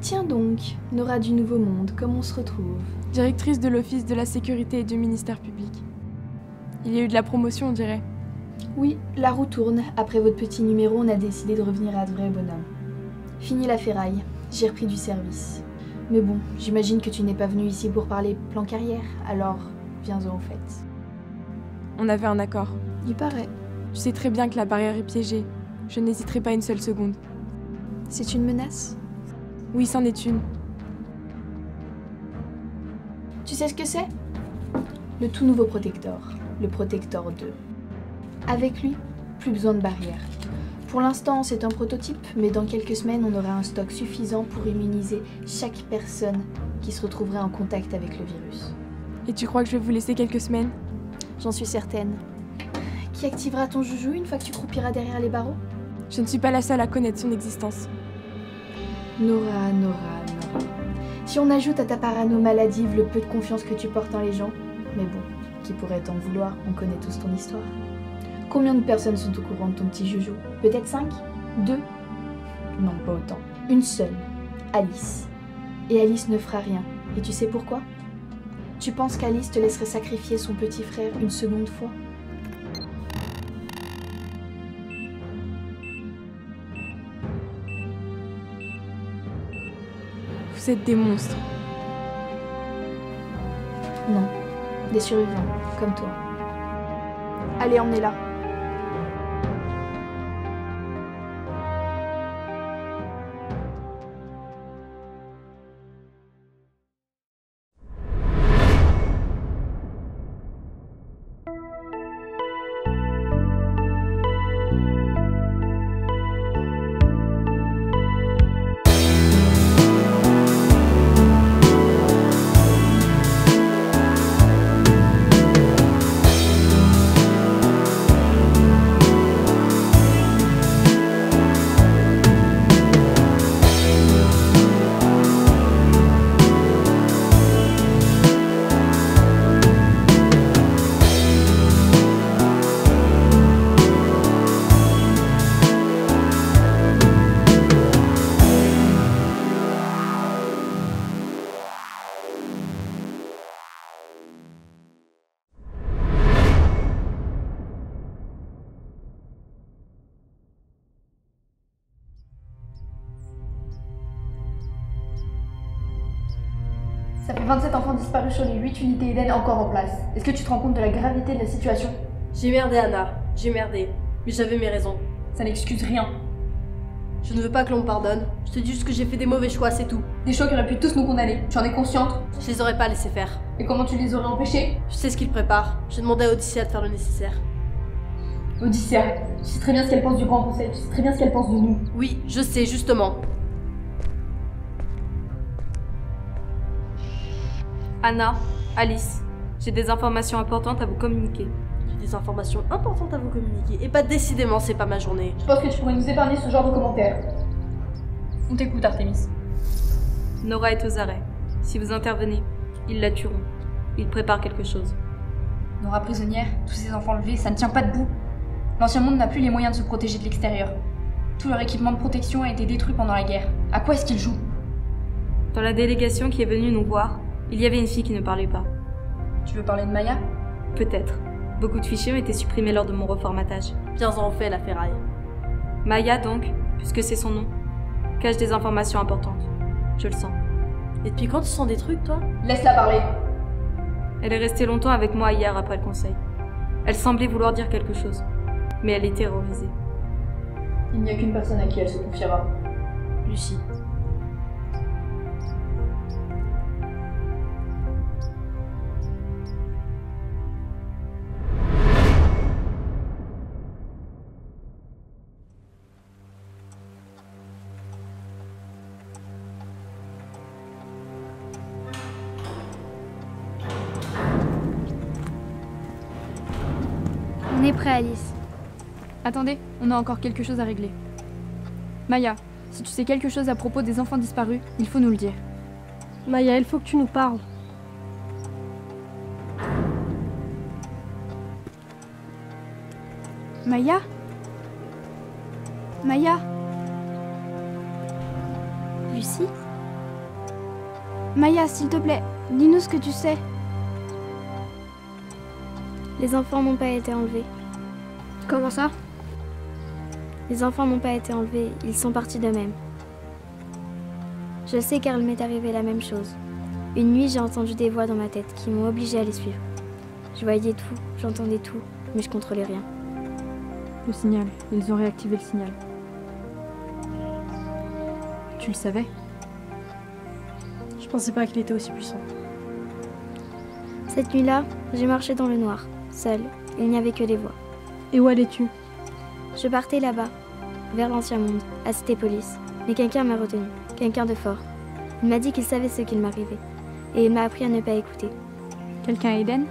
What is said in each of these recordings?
Tiens donc, Nora du Nouveau Monde, comme on se retrouve. Directrice de l'Office de la Sécurité et du Ministère Public. Il y a eu de la promotion, on dirait. Oui, la roue tourne. Après votre petit numéro, on a décidé de revenir à de vrais bonhommes. Fini la ferraille, j'ai repris du service. Mais bon, j'imagine que tu n'es pas venu ici pour parler plan carrière, alors viens-en au fait. On avait un accord. Il paraît. Tu sais très bien que la barrière est piégée. Je n'hésiterai pas une seule seconde. C'est une menace? Oui, c'en est une. Tu sais ce que c'est? Le tout nouveau Protector, le Protector 2. Avec lui, plus besoin de barrière. Pour l'instant, c'est un prototype, mais dans quelques semaines, on aura un stock suffisant pour immuniser chaque personne qui se retrouverait en contact avec le virus. Et tu crois que je vais vous laisser quelques semaines? J'en suis certaine. Qui activera ton joujou une fois que tu croupiras derrière les barreaux? Je ne suis pas la seule à connaître son existence. Nora. Si on ajoute à ta parano maladive le peu de confiance que tu portes en les gens, mais bon, qui pourrait t'en vouloir, on connaît tous ton histoire. Combien de personnes sont au courant de ton petit joujou? Peut-être 5? 2? Non, pas autant. Une seule. Alice. Et Alice ne fera rien. Et tu sais pourquoi? Tu penses qu'Alice te laisserait sacrifier son petit frère une seconde fois? Vous êtes des monstres. Non. Des survivants, comme toi. Allez, emmenez-la. Ça fait 27 enfants disparus sur les 8 unités Eden encore en place. Est-ce que tu te rends compte de la gravité de la situation? J'ai merdé, Anna. J'ai merdé. Mais j'avais mes raisons. Ça n'excuse rien. Je ne veux pas que l'on me pardonne. Je te dis juste que j'ai fait des mauvais choix, c'est tout. Des choix qui auraient pu tous nous condamner. Tu en es consciente? Je les aurais pas laissés faire. Et comment tu les aurais empêchés? Je sais ce qu'ils préparent. J'ai demandé à Odyssea de faire le nécessaire. Odyssea, tu sais très bien ce qu'elle pense du Grand Conseil. Tu sais très bien ce qu'elle pense de nous. Oui, je sais, justement. Anna, Alice, j'ai des informations importantes à vous communiquer. J'ai des informations importantes à vous communiquer. Et pas décidément, c'est pas ma journée. Je pense que tu pourrais nous épargner ce genre de commentaires. On t'écoute, Artemis. Nora est aux arrêts. Si vous intervenez, ils la tueront. Ils préparent quelque chose. Nora prisonnière, tous ces enfants levés, ça ne tient pas debout. L'ancien monde n'a plus les moyens de se protéger de l'extérieur. Tout leur équipement de protection a été détruit pendant la guerre. À quoi est-ce qu'ils jouent? Dans la délégation qui est venue nous voir, il y avait une fille qui ne parlait pas. Tu veux parler de Maya? Peut-être. Beaucoup de fichiers ont été supprimés lors de mon reformatage. Viens-en, on fait la ferraille. Maya, donc, puisque c'est son nom, cache des informations importantes. Je le sens. Et depuis quand tu sens des trucs, toi? Laisse-la parler. Elle est restée longtemps avec moi hier après le conseil. Elle semblait vouloir dire quelque chose, mais elle est terrorisée. Il n'y a qu'une personne à qui elle se confiera. Lucie. On est prêt, Alice. Attendez, on a encore quelque chose à régler. Maya, si tu sais quelque chose à propos des enfants disparus, il faut nous le dire. Maya, il faut que tu nous parles. Maya? Maya? Lucie? Maya, s'il te plaît, dis-nous ce que tu sais. Les enfants n'ont pas été enlevés. Comment ça? Les enfants n'ont pas été enlevés, ils sont partis d'eux-mêmes. Je sais car il m'est arrivé la même chose. Une nuit, j'ai entendu des voix dans ma tête qui m'ont obligée à les suivre. Je voyais tout, j'entendais tout, mais je contrôlais rien. Le signal. Ils ont réactivé le signal. Tu le savais? Je pensais pas qu'il était aussi puissant. Cette nuit-là, j'ai marché dans le noir, seule. Il n'y avait que des voix. Et où allais-tu? Je partais là-bas, vers l'ancien monde, à Cité Police. Mais quelqu'un m'a retenu, quelqu'un de fort. Il m'a dit qu'il savait ce qu'il m'arrivait. Et il m'a appris à ne pas écouter. Quelqu'un à Eden?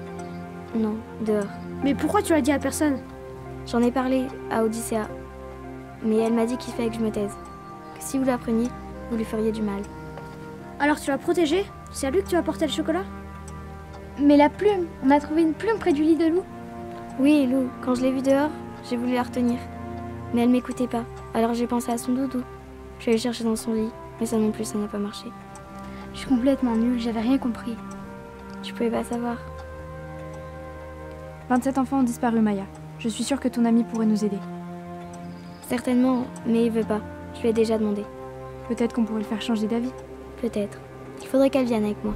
Non, dehors. Mais pourquoi tu l'as dit à personne? J'en ai parlé à Odyssea. Mais elle m'a dit qu'il fallait que je me taise. Que si vous l'appreniez, vous lui feriez du mal. Alors tu l'as protégé? C'est à lui que tu as porté le chocolat? Mais la plume, on a trouvé une plume près du lit de Lou. Oui, Lou, quand je l'ai vue dehors, j'ai voulu la retenir. Mais elle m'écoutait pas, alors j'ai pensé à son doudou. Je suis allée chercher dans son lit, mais ça non plus, ça n'a pas marché. Je suis complètement nulle, j'avais rien compris. Je pouvais pas savoir. 27 enfants ont disparu, Maya. Je suis sûre que ton ami pourrait nous aider. Certainement, mais il veut pas. Je lui ai déjà demandé. Peut-être qu'on pourrait le faire changer d'avis. Peut-être. Il faudrait qu'elle vienne avec moi.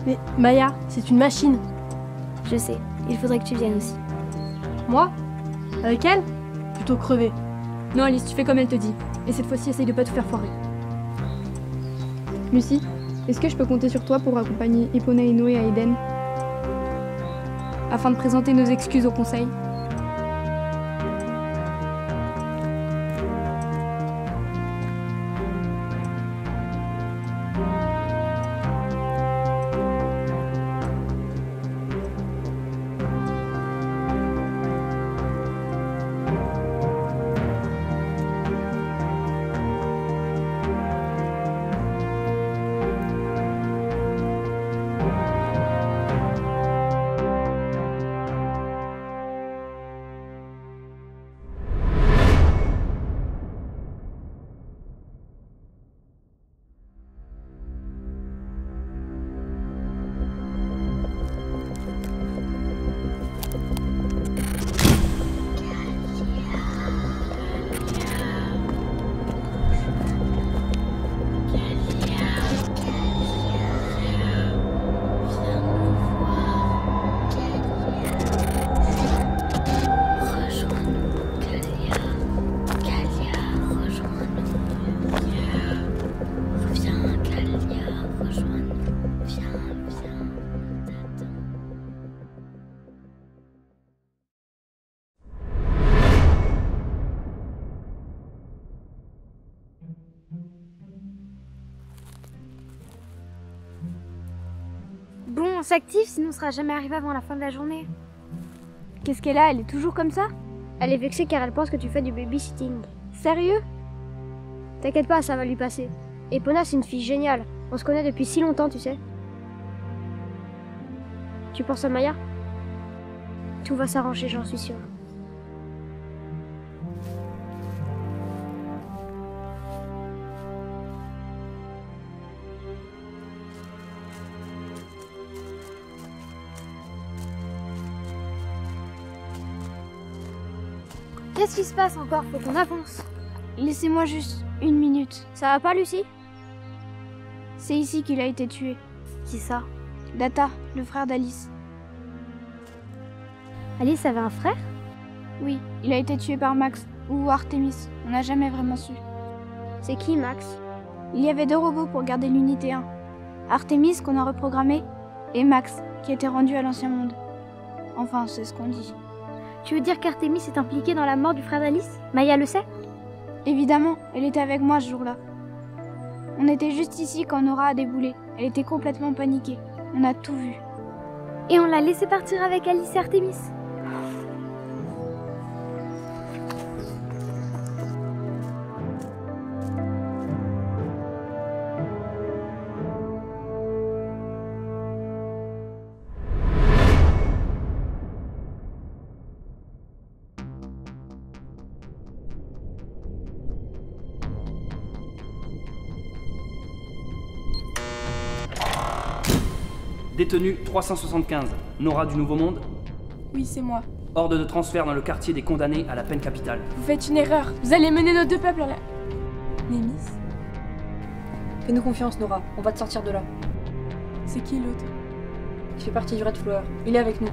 Mais Maya, c'est une machine. Je sais, il faudrait que tu viennes aussi. Moi? Avec elle? Plutôt crever. Non, Alice, tu fais comme elle te dit. Et cette fois-ci, essaye de pas tout faire foirer. Lucie, est-ce que je peux compter sur toi pour accompagner Epona et Noé à Eden? Afin de présenter nos excuses au conseil. Bon, on s'active, sinon on sera jamais arrivé avant la fin de la journée. Qu'est-ce qu'elle a? Elle est toujours comme ça? Elle est vexée car elle pense que tu fais du babysitting. Sérieux? T'inquiète pas, ça va lui passer. Epona, c'est une fille géniale. On se connaît depuis si longtemps, tu sais. Tu penses à Maya? Tout va s'arranger, j'en suis sûre. Qu'est-ce qui se passe encore? Faut qu'on avance. Laissez-moi juste une minute. Ça va pas, Lucie? C'est ici qu'il a été tué. Qui ça? Data, le frère d'Alice. Alice avait un frère? Oui, il a été tué par Max ou Artemis. On n'a jamais vraiment su. C'est qui, Max? Il y avait 2 robots pour garder l'unité 1. Artemis, qu'on a reprogrammé, et Max, qui était rendu à l'ancien monde. Enfin, c'est ce qu'on dit. Tu veux dire qu'Artemis est impliquée dans la mort du frère d'Alice? Maya le sait? Évidemment, elle était avec moi ce jour-là. On était juste ici quand Nora a déboulé. Elle était complètement paniquée. On a tout vu. Et on l'a laissé partir avec Alice et Artemis. Détenue 375, Nora du Nouveau Monde. Oui, c'est moi. Ordre de transfert dans le quartier des condamnés à la peine capitale. Vous faites une erreur. Vous allez mener nos deux peuples à la... Némis? Fais-nous confiance, Nora. On va te sortir de là. C'est qui l'autre? Il fait partie du Red Flower. Il est avec nous.